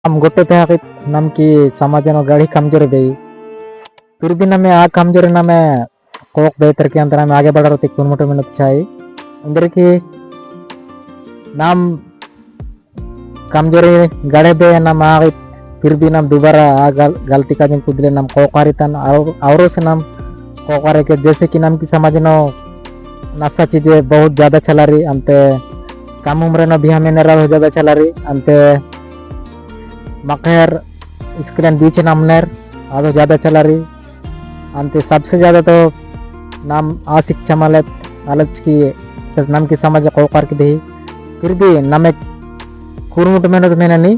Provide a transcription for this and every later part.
हम गोटे थे हाकित नम की समाज नो गाड़ी कमजोर गई फिर भी नमे आ कमजोर नमे कोक बेहतर के अंतर हमें आगे बढ़ रहे थे मोटे मिनट चाहिए अंदर की नाम कमजोरी गड़े बे नम आगे फिर भी नम दोबारा आ गलती का जिन कुदले नम कोकारी तन और से नम कोकारे के जैसे कि नम की समझ नो नशा चीजें बहुत ज़्यादा चला रही अंते कम उम्र न भी हमें नरा बहुत ज़्यादा चला रही अंते मकर स्क्रीन बीच नमनेर आदो ज़्यादा चला रही अंते सबसे ज़्यादा तो नाम अशिक्षा मालत आलच की नाम की समझ कोकार की दही फिर भी नमे कुरुमुट मेहनत में नहीं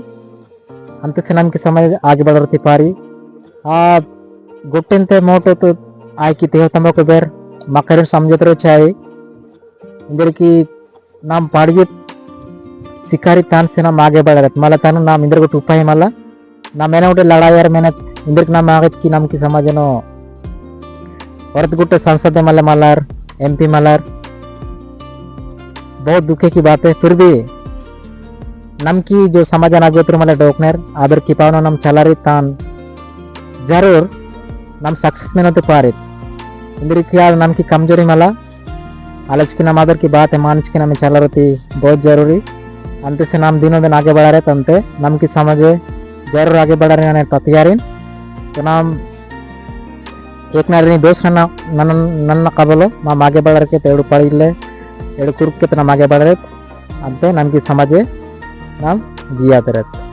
अंत से नाम की समझ आगे बढ़ रही पारी आप गुट्टिन ते मोटो तो आय की तेह तंबा को बेर मकर समझते रहो चाहे इंदर की नाम पाड़ी शिकारी तान से नाम आगे बढ़ रहे माला तानु नाम इंदर को टूपा है माला ना मैंने उठे लड़ाई यार मैंने इंदर के नाम आगे की नाम की समझ नो औरत गुट्टे संसद माला मालार MP मालार बहुत दुखे की बात है फिर भी नम की जो समाज आगे मला डोकनेर आदर की पावना नम चला रही तान जरूर नम सक्सेस में नते पारे इंदर की यार नम की कमजोरी मला आलच की नाम आदर की बात है मानस की नाम चला रही बहुत जरूरी अंत से नाम दिनों दिन आगे बढ़ा रहे तंते नम की समझे जरूर आगे बढ़ा रहे तैयारी तो नाम एक नारी दोस्त नन्न कबलो नाम आगे बढ़ रहे तेड़ पड़ी ले एड़ कुरुक के नाम आगे बढ़ रहे अंते नम की समझे नाम जिया रहे